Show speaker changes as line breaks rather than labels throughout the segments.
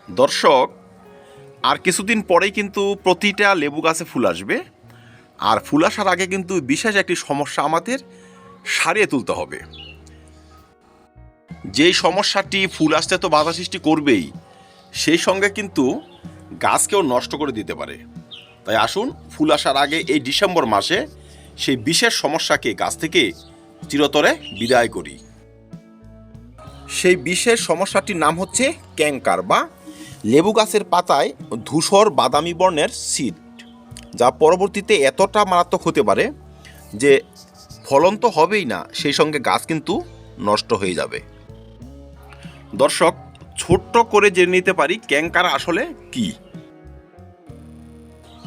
দর্শক, আর কিছুদিন পরেই কিন্তু প্রতিটা লেবু গাছে ফুল আসবে। আর ফুল আসার আগে কিন্তু বিশেষ একটি সমস্যা আমাদের সারিয়ে তুলতে হবে। যেই সমস্যাটি ফুল আসতে তো বাধা সৃষ্টি করবেই, সেই সঙ্গে কিন্তু গাছকেও নষ্ট করে দিতে পারে। তাই আসুন ফুল আসার আগে এই ডিসেম্বর মাসে সেই বিশেষ সমস্যাকে গাছ থেকে চিরতরে বিদায় করি। সেই বিশেষ সমস্যাটির নাম হচ্ছে ক্যাঙ্কার বা লেবু গাছের পাতায় ধূসর বাদামি বর্ণের সিড, যা পরবর্তীতে এতটা মারাত্মক হতে পারে যে ফলন তো হবেই না, সেই সঙ্গে গাছ কিন্তু নষ্ট হয়ে যাবে। দর্শক, ছোট্ট করে জেনে নিতে পারি ক্যাঙ্কার আসলে কি।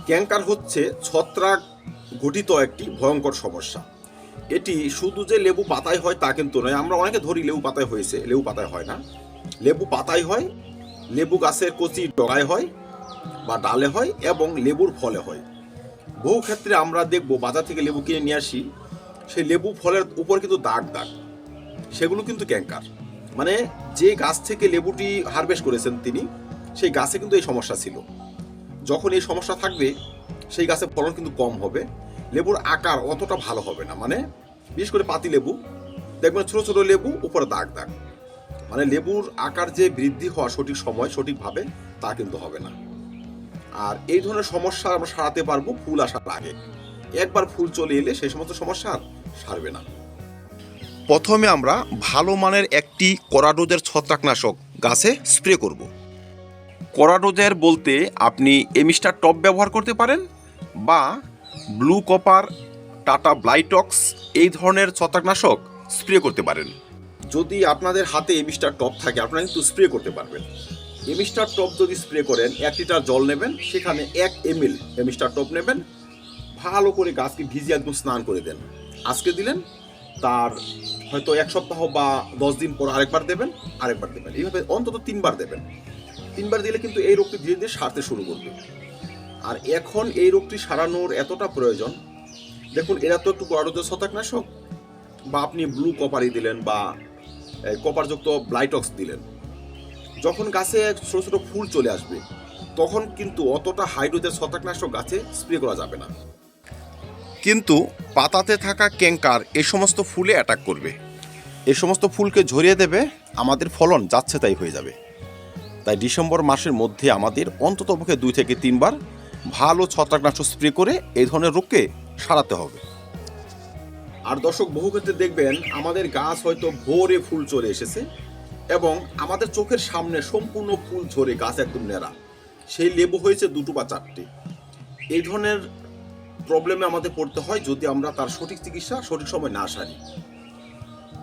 ক্যাঙ্কার হচ্ছে ছত্রাক ঘটিত একটি ভয়ঙ্কর সমস্যা। এটি শুধু যে লেবু পাতায় হয় তা কিন্তু নয়। আমরা অনেকে ধরি লেবু পাতায় হয়েছে, লেবু পাতায় হয় না। লেবু পাতায় হয়, লেবু গাছের কচি ডগায় হয় বা ডালে হয় এবং লেবুর ফলে হয়। বহু ক্ষেত্রে আমরা দেখব বাজার থেকে লেবু কিনে নিয়ে আসি, সেই লেবু ফলের উপর কিন্তু দাগ দাগ, সেগুলো কিন্তু ক্যাঙ্কার। মানে যে গাছ থেকে লেবুটি হারভেস্ট করেছেন তিনি, সেই গাছে কিন্তু এই সমস্যা ছিল। যখন এই সমস্যা থাকবে সেই গাছের ফলন কিন্তু কম হবে, লেবুর আকার অতটা ভালো হবে না। মানে বিশেষ করে পাতি লেবু দেখবেন ছোট ছোট লেবু উপরে দাগ দাগ, মানে লেবুর আকার যে বৃদ্ধি হওয়া সঠিক সময় সঠিকভাবে তা কিন্তু হবে না। আর এই ধরনের সমস্যা আমরা সারাতে পারবো ফুল আসার আগে। একবার ফুল চলে এলে সেই সমস্ত সমস্যা আর সারবে না। প্রথমে আমরা ভালো মানের একটি কড়া ডোজের ছত্রাকনাশক গাছে স্প্রে করব। কড়া ডোজের বলতে আপনি এমিস্টার টপ ব্যবহার করতে পারেন বা ব্লু কপার, টাটা ব্লাইটক্স এই ধরনের ছত্রাকনাশক স্প্রে করতে পারেন। যদি আপনাদের হাতে এমিস্টার টপ থাকে আপনারা কিন্তু স্প্রে করতে পারবেন। এমিস্টার টপ যদি স্প্রে করেন, 1 লিটার জল নেবেন, সেখানে 1 ml এমিস্টার টপ নেবেন, ভালো করে গাছকে ভিজিয়ে একদম স্নান করে দেন। আজকে দিলেন, তার হয়তো 1 সপ্তাহ বা 10 দিন পর আরেকবার দেবেন, এইভাবে অন্তত 3বার দেবেন। 3বার দিলে কিন্তু এই রোগটি ধীরে ধীরে সারতে শুরু করবে। আর এখন এই রোগটি সারানোর এতটা প্রয়োজন, দেখুন এরা তো একটু কড়াডোজের ছত্রাকনাশক, বা আপনি ব্লু কপারই দিলেন বা কপারযুক্ত ব্লাইটক্স দিলেন, যখন গাছে ছোট ছোট ফুল চলে আসবে তখন কিন্তু অতটা হাইড্রোজেন ছত্রাকনাশক গাছে স্প্রে করা যাবে না। কিন্তু পাতাতে থাকা ক্যাঙ্কার এই সমস্ত ফুলে অ্যাটাক করবে, এই সমস্ত ফুলকে ঝরিয়ে দেবে, আমাদের ফলন যাচ্ছে তাই হয়ে যাবে। তাই ডিসেম্বর মাসের মধ্যে আমাদের অন্ততপক্ষে 2 থেকে 3বার ভালো ছত্রাকনাশক স্প্রে করে এই ধরনের রোগকে সারাতে হবে। আর দর্শক, বহু ক্ষেত্রে দেখবেন আমাদের গাছ হয়তো ভোরে ফুল চলে এসেছে এবং আমাদের চোখের সামনে সম্পূর্ণ ফুল ঝরে গাছ একদম নেড়া, সেই লেবু হয়েছে 2টো বা 4টে। এই ধরনের প্রবলেমে আমাদের পড়তে হয় যদি আমরা তার সঠিক চিকিৎসা সঠিক সময় না সারি।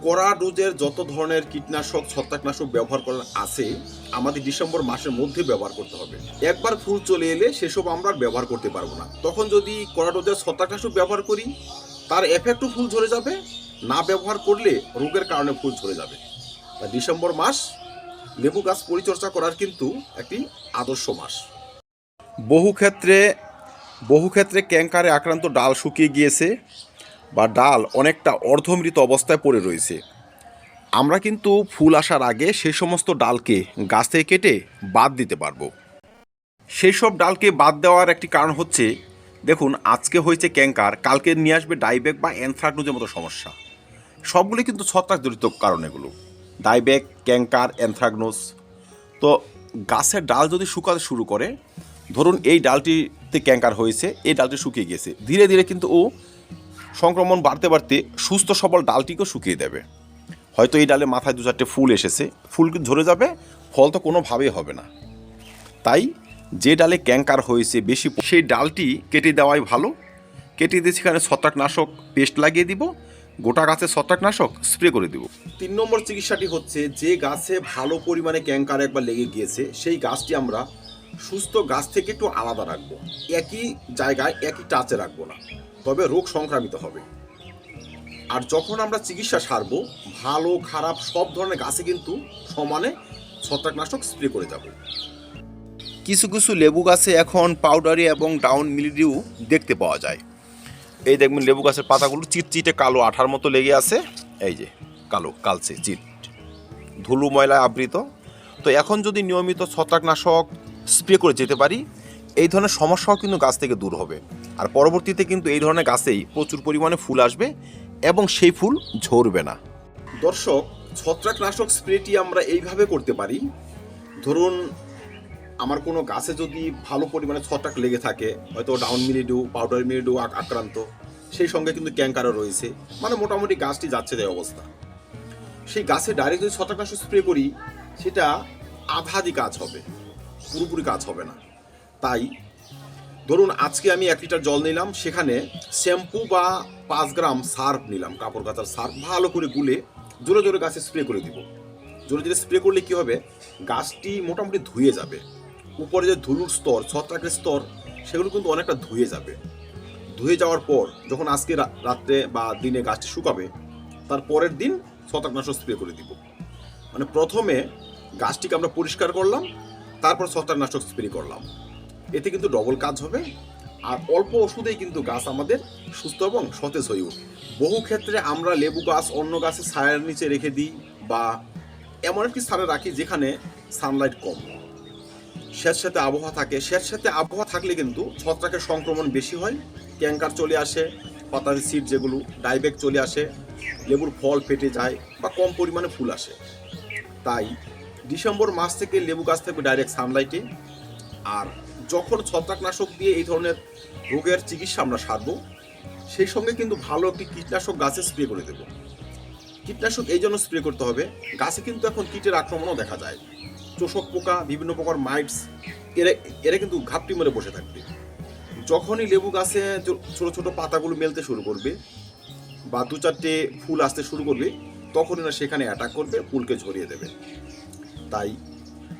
কড়া ডোজের যত ধরনের কীটনাশক ছত্রাকনাশক ব্যবহার করার আছে আমাদের ডিসেম্বর মাসের মধ্যে ব্যবহার করতে হবে। একবার ফুল চলে এলে সেসব আমরা ব্যবহার করতে পারবো না। তখন যদি কড়া ডোজের ছত্রাকনাশক ব্যবহার করি তার এফেক্টও ফুল ঝরে যাবে, না ব্যবহার করলে রোগের কারণে ফুল ঝরে যাবে। ডিসেম্বর মাস লেবু গাছ পরিচর্যা করার কিন্তু একটি আদর্শ মাস। বহু ক্ষেত্রে ক্যাঙ্কারে আক্রান্ত ডাল শুকিয়ে গিয়েছে বা ডাল অনেকটা অর্ধমৃত অবস্থায় পড়ে রয়েছে। আমরা কিন্তু ফুল আসার আগে সেই সমস্ত ডালকে গাছ থেকে কেটে বাদ দিতে পারবো। সেই সব ডালকে বাদ দেওয়ার একটি কারণ হচ্ছে, দেখুন আজকে হয়েছে ক্যাঙ্কার, কালকে নিয়ে আসবে ডাইব্যাক বা অ্যানথ্রাকনোজের মতো সমস্যা। সবগুলি কিন্তু ছত্রাক জড়িত কারণ এগুলো, ডাইব্যাক, ক্যাঙ্কার, অ্যানথ্রাকনোজ। তো গাছের ডাল যদি শুকাতে শুরু করে, ধরুন এই ডালটিতে ক্যাঙ্কার হয়েছে, এই ডালটি শুকিয়ে গেছে, ধীরে ধীরে কিন্তু ও সংক্রমণ বাড়তে বাড়তে সুস্থ সবল ডালটিকেও শুকিয়ে দেবে। হয়তো এই ডালে মাথায় 2-4টে ফুল এসেছে, ফুল ঝরে যাবে, ফল তো কোনোভাবেই হবে না। তাই যে ডালে ক্যাঙ্কার হয়েছে বেশি, সেই ডালটি কেটে দেওয়াই ভালো। কেটে দিয়ে সেখানে ছত্রাকনাশক পেস্ট লাগিয়ে দিব, গোটা গাছে ছত্রাকনাশক স্প্রে করে দিব। 3 নম্বর চিকিৎসাটি হচ্ছে, যে গাছে ভালো পরিমাণে ক্যাঙ্কার একবার লেগে গিয়েছে সেই গাছটি আমরা সুস্থ গাছ থেকে একটু আলাদা রাখবো, একই জায়গায় একই টাচে রাখবো না, তবে রোগ সংক্রামিত হবে। আর যখন আমরা চিকিৎসা সারবো, ভালো খারাপ সব ধরনের গাছে কিন্তু সমানে ছত্রাকনাশক স্প্রে করে যাব। কিছু কিছু লেবু গাছে এখন পাউডারি এবং ডাউন মিলডিউ দেখতে পাওয়া যায়। এই দেখবেন লেবু গাছের পাতাগুলো চিটচিটে কালো আঠার মতো লেগে আছে, এই যে কালো কালচে চিট, ধুলো ময়লায় আবৃত। তো এখন যদি নিয়মিত ছত্রাকনাশক স্প্রে করে যেতে পারি, এই ধরনের সমস্যাও কিন্তু গাছ থেকে দূর হবে। আর পরবর্তীতে কিন্তু এই ধরনের গাছেই প্রচুর পরিমাণে ফুল আসবে এবং সেই ফুল ঝরবে না। দর্শক, ছত্রাকনাশক স্প্রেটি আমরা এইভাবে করতে পারি। ধরুন আমার কোনো গাছে যদি ভালো পরিমাণে ছত্রাক লেগে থাকে, হয়তো ডাউন মিলিডিউ, পাউডার মিলিডিউ আক্রান্ত, সেই সঙ্গে কিন্তু ক্যাঙ্কারও রয়েছে, মানে মোটামুটি গাছটি যাচ্ছে তাই অবস্থা, সেই গাছে ডাইরেক্ট যদি ছত্রাকনাশক স্প্রে করি সেটা আধাদি কাজ হবে, পুরোপুরি কাজ হবে না। তাই ধরুন আজকে আমি 1 লিটার জল নিলাম, সেখানে শ্যাম্পু বা 5 গ্রাম সার্ফ নিলাম, কাপড় কাচার সার্ফ, ভালো করে গুলে জোরে জোরে গাছে স্প্রে করে দিব। জোরে জোরে স্প্রে করলে কি হবে, গাছটি মোটামুটি ধুয়ে যাবে। উপরে যে ধুলোর স্তর, ছত্রাকের স্তর, সেগুলো কিন্তু অনেকটা ধুয়ে যাবে। ধুয়ে যাওয়ার পর যখন আজকে রাত্রে বা দিনে গাছটি শুকাবে, তার পরের দিন ছত্রাকনাশক স্প্রে করে দিব। মানে প্রথমে গাছটিকে আমরা পরিষ্কার করলাম, তারপর ছত্রাকনাশক স্প্রে করলাম। এতে কিন্তু ডবল কাজ হবে, আর অল্প ওষুধেই কিন্তু গাছ আমাদের সুস্থ এবং সতেজ হয়ে উঠবে। বহু ক্ষেত্রে আমরা লেবু গাছ অন্য গাছের ছায়ার নিচে রেখে দিই, বা এমন একটি স্থানে রাখি যেখানে সানলাইট কম, স্যাঁতস্যাঁতে আবহাওয়া থাকে। স্যাঁতস্যাঁতে আবহাওয়া থাকলে কিন্তু ছত্রাকের সংক্রমণ বেশি হয়, ক্যাঙ্কার চলে আসে, পাতার সিড যেগুলো ডাইব্যাক চলে আসে, লেবুর ফল ফেটে যায় বা কম পরিমাণে ফুল আসে। তাই ডিসেম্বর মাস থেকে লেবু গাছ থাকবে ডাইরেক্ট সানলাইটে। আর যখন ছত্রাকনাশক দিয়ে এই ধরনের রোগের চিকিৎসা আমরা সারবো, সেই সঙ্গে কিন্তু ভালো একটি কীটনাশক গাছে স্প্রে করে দেব। কীটনাশক এই জন্য স্প্রে করতে হবে, গাছে কিন্তু এখন কীটের আক্রমণও দেখা যায়, চোষক পোকা, বিভিন্ন প্রকার মাইটস, এরা কিন্তু ঘাপটি মেরে বসে থাকবে। যখনই লেবু গাছে ছোট ছোট পাতাগুলো মেলতে শুরু করবে বা 2-4টে ফুল আসতে শুরু করবে, তখনই না সেখানে অ্যাটাক করবে, ফুলকে ঝরিয়ে দেবে। তাই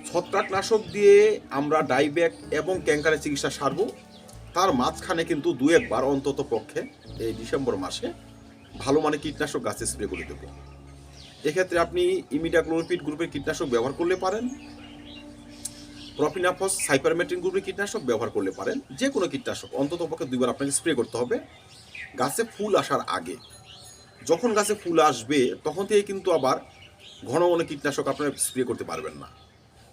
ছত্রাকনাশক দিয়ে আমরা ডাইব্যাক এবং ক্যাঙ্কারের চিকিৎসা সারবো, তার মাঝখানে কিন্তু 2-1 বার অন্তত পক্ষে এই ডিসেম্বর মাসে ভালো মানে কীটনাশক গাছে স্প্রে করে দেবো। এক্ষেত্রে আপনি ইমিডাক্লোপিড গ্রুপের কীটনাশক ব্যবহার করলে পারেন, প্রপিনাফস, সাইপারমেট্রিন গ্রুপের কীটনাশক ব্যবহার করলে পারেন। যে কোনো কীটনাশক অন্তত পক্ষে 2 বার আপনাকে স্প্রে করতে হবে গাছে ফুল আসার আগে। যখন গাছে ফুল আসবে তখন থেকে কিন্তু আবার ঘন ঘন কীটনাশক আপনারা স্প্রে করতে পারবেন না।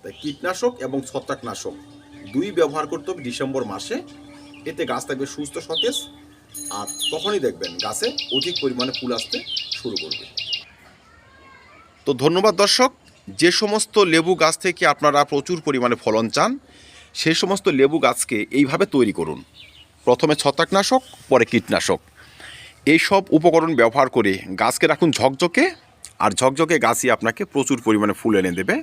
তাই কীটনাশক এবং ছত্রাকনাশক 2 ব্যবহার করতে হবে ডিসেম্বর মাসে। এতে গাছ থাকবে সুস্থ সতেজ, আর তখনই দেখবেন গাছে অধিক পরিমাণে ফুল আসতে শুরু করবে। তো ধন্যবাদ দর্শক, যে সমস্ত লেবু গাছ থেকে আপনারা প্রচুর পরিমাণে ফলন চান, সেই সমস্ত লেবু গাছকে এইভাবে তৈরি করুন। প্রথমে ছত্রাকনাশক, পরে কীটনাশক, এইসব উপকরণ ব্যবহার করে গাছকে রাখুন ঝকঝকে, আর ঝকঝকে গাছই আপনাকে প্রচুর পরিমাণে ফুল এনে দেবে,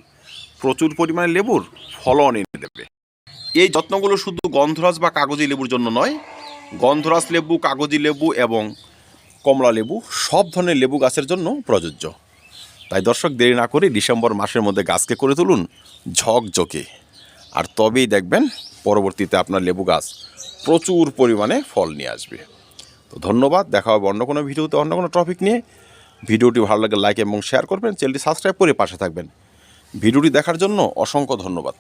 প্রচুর পরিমাণে লেবুর ফলন এনে দেবে। এই যত্নগুলো শুধু গন্ধরাজ বা কাগজি লেবুর জন্য নয়, গন্ধরাজ লেবু, কাগজি লেবু এবং কমলা লেবু সব ধরনের লেবু গাছের জন্য প্রযোজ্য। তাই দর্শক, দেরি না করে ডিসেম্বর মাসের মধ্যে গাছকে করে তুলুন ঝকঝকে, আর তবেই দেখবেন পরবর্তীতে আপনার লেবু গাছ প্রচুর পরিমাণে ফল নিয়ে আসবে। তো ধন্যবাদ, দেখা হবে অন্য কোনো ভিডিওতে অন্য কোনো টপিক নিয়ে। ভিডিওটি ভালো লাগলে লাইক এবং শেয়ার করবেন, চ্যানেলটি সাবস্ক্রাইব করে পাশে থাকবেন। ভিডিওটি দেখার জন্য অসংখ্য ধন্যবাদ।